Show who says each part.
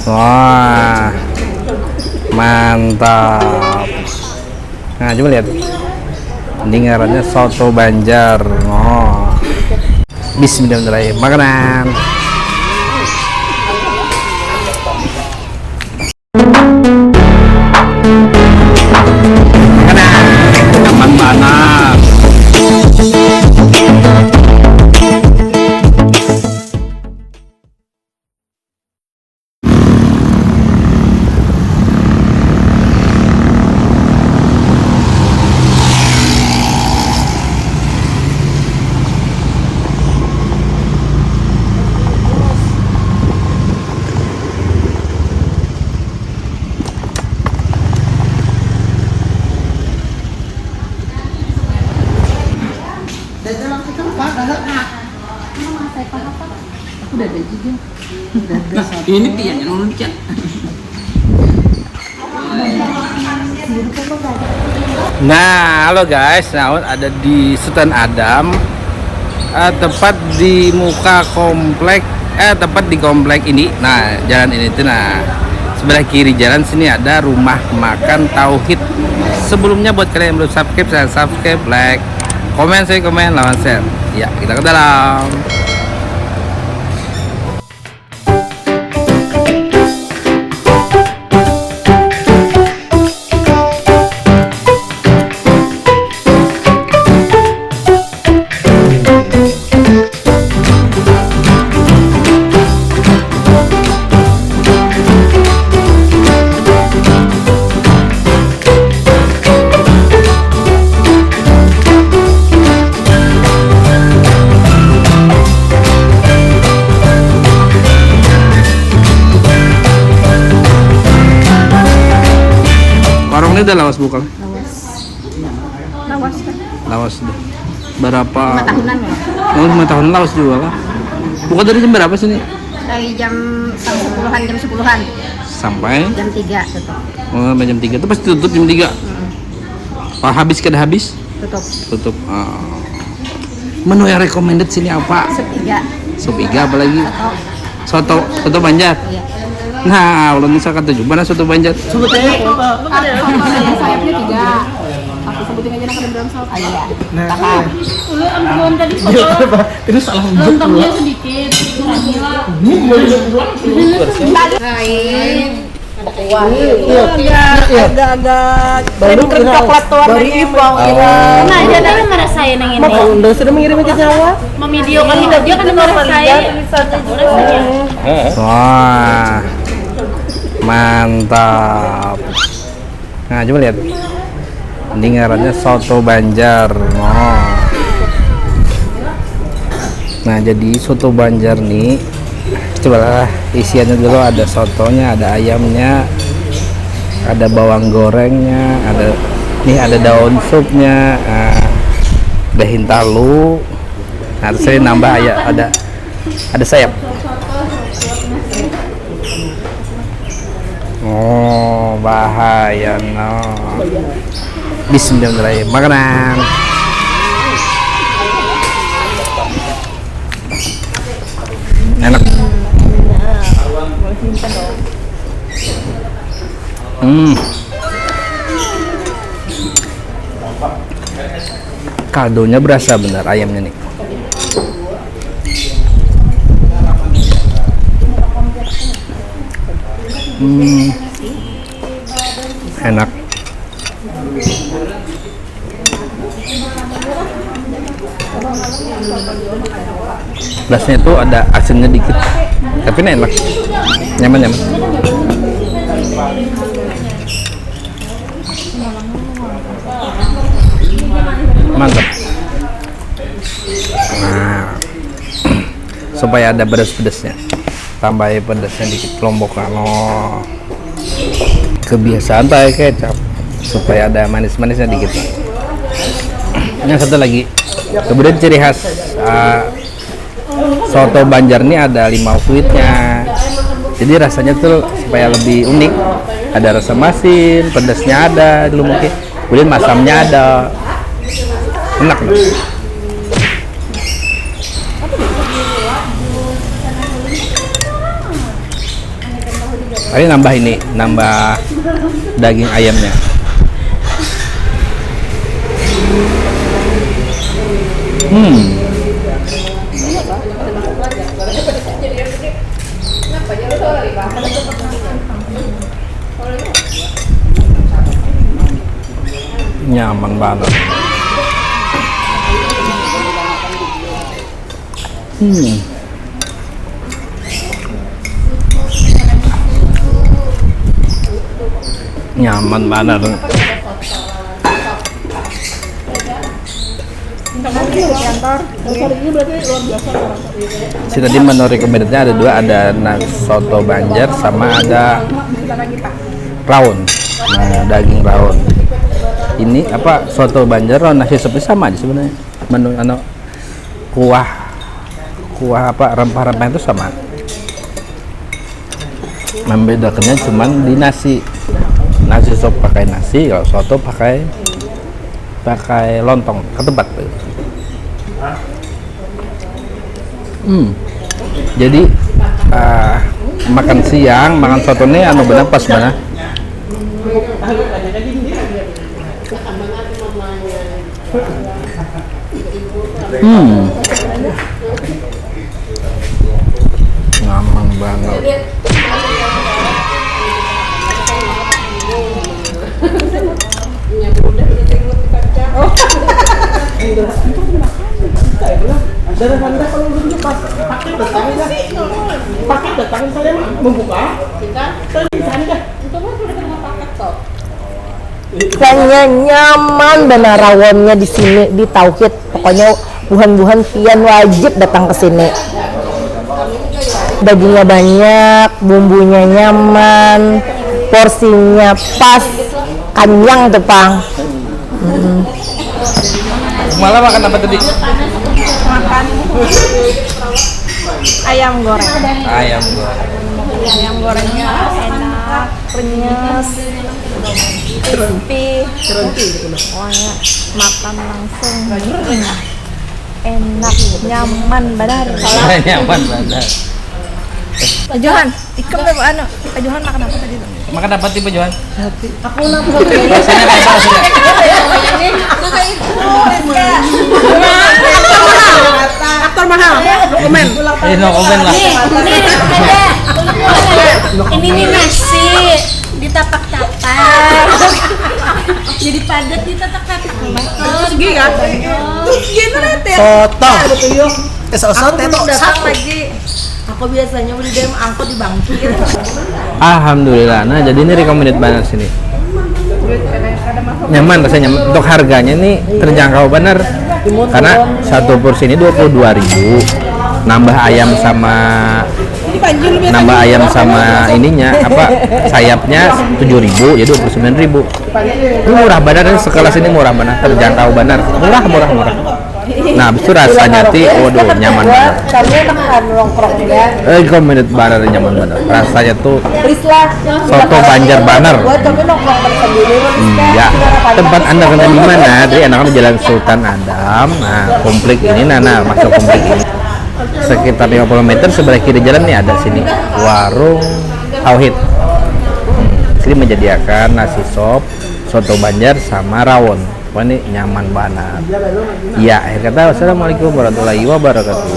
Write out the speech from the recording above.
Speaker 1: Wah, mantap. Nah, coba lihat. Ini ngarannya soto Banjar. Oh. Bismillahirrahmanirrahim. Makanan. Makanan. Aman panas.
Speaker 2: Ini tiada loncat.
Speaker 1: Nah, halo guys, nah ada di Sultan Adam, tepat di muka komplek, tepat di komplek ini. Nah, jalan ini tuh, nah sebelah kiri jalan sini ada rumah makan Tauhid. Sebelumnya buat kalian yang belum subscribe, saya subscribe, like, komen, saya komen, lawan share. Ya, kita ke dalam. Ini udah lawas buka? Lawas udah. Berapa?
Speaker 3: 5 tahunan ya?
Speaker 1: Oh, 5 tahun lawas juga lah. Buka dari jam berapa sini?
Speaker 3: Dari jam 10-an, jam 10-an
Speaker 1: Sampai?
Speaker 3: jam 3 tutup.
Speaker 1: Oh, sampai jam 3 itu pasti tutup jam 3. Pak habis kada habis?
Speaker 3: Tutup.
Speaker 1: Tutup. Menu yang recommended sini apa?
Speaker 3: Sup iga.
Speaker 1: Sup iga apalagi?
Speaker 3: Soto.
Speaker 1: Soto Banjar.
Speaker 3: Iya.
Speaker 1: Nah, ulun bisa kata juga mana soto Banjar.
Speaker 3: Sebutnya sayapnya 3. Aku sebutin aja nak dalam saus. Ah iya. Nah. Belum tadi foto.
Speaker 2: Itu salah
Speaker 3: Lontongnya sedikit.
Speaker 2: agak-agak baru coklat tuan dari Ipong.
Speaker 4: Nah, jadi ngerasain yang ini.
Speaker 2: Udah sudah mengirim ke Jawa.
Speaker 4: Memvideo kan dia kan ngerasain.
Speaker 1: Wah, mantap. Nah, coba lihat. Ini ngarannya soto Banjar. Oh. Nah, jadi soto Banjar nih, cobalah isiannya dulu. Ada sotonya, ada ayamnya, ada bawang gorengnya, ada daun supnya, ada hintalu. Nah, terus saya nambah ada sayap. Oh, bahaya no. Bismillahirrahmanirrahim. Makanan. Enak. Kaldonya berasa benar ayamnya nih. Enak. Rasanya itu ada asinnya dikit, tapi enak, nyaman. Mantap. Nah, supaya ada pedas-pedasnya, tambahin pedasnya dikit, lombokkan. Oh, kebiasaan pakai kecap supaya ada manis-manisnya dikit. Yang satu lagi, kemudian ciri khas soto Banjar ini ada limau kuitnya, jadi rasanya tuh supaya lebih unik. Ada rasa masin, pedasnya ada dulu mungkin, kemudian masamnya ada, enak. Tadi nambah ini, nambah daging ayamnya. Nyaman banget. Nyaman banget. Si tadi menu recommendednya ada dua, ada soto Banjar sama ada rawon. Nah, daging rawon. Ini apa, soto Banjar rawon nasi seperti sama aja sebenarnya. Menu kuah apa rempah-rempah itu sama. Membedakannya cuman di nasi sop pakai nasi, kalau soto pakai lontong ketupat. Jadi makan siang makan soto ini benar pas mana. Nyaman banget.
Speaker 2: Paket datang saya membuka. Kayaknya nyaman benar rawonnya di sini di Tauhid. Pokoknya buhan-buhan pian wajib datang ke sini. Dagingnya banyak, bumbunya nyaman, porsinya pas, kenyang tuh Pang.
Speaker 1: Malah makan apa tadi?
Speaker 3: Makan ayam goreng.
Speaker 1: Ayam
Speaker 3: Gorengnya enak, renyes, crispy. Pokoknya makan langsung enak, nyaman benar.
Speaker 1: Nyaman banget.
Speaker 3: Pak Johan, ikam deh Pak Johan makan apa tadi?
Speaker 1: Makan apa tipe Johan?
Speaker 2: Aku nafsu.
Speaker 1: Rasanya kayak apa rasanya?
Speaker 2: Aktor mahal. Komen.
Speaker 1: No comment lah.
Speaker 4: Ini nih nasi ditapak-tapak. Jadi padat ditapak-tapak.
Speaker 2: Segi kan? Gitu nanti. Soto. Soto itu datang lagi. Aku biasanya beli dem angkot di bangku gitu.
Speaker 1: Alhamdulillah. Nah, jadi ini recommended banget sini. Nyaman rasanya. Untuk harganya nih terjangkau bener. Karena satu porsi ini 22.000. Nambah ayam sama ininya apa sayapnya 7.000 ya 29.000. Ini murah bener, sekelas ini murah bener, terjangkau bener, murah. Nah, habis itu rasanya waduh nyaman banget. Recommended banget, nyaman banget. Rasanya tuh soto Banjar Banar. Ya, tempat Anda kenal di mana? Dari anak-anak Jalan Sultan Adam. Nah, komplek ini masuk komplek ini. Sekitar 50 meter sebelah kiri jalan nih ada sini warung Tauhid. Sini menyediakan nasi sop, soto Banjar sama rawon. Wah, ini nyaman banget. Ya, akhir kata wassalamualaikum warahmatullahi wabarakatuh.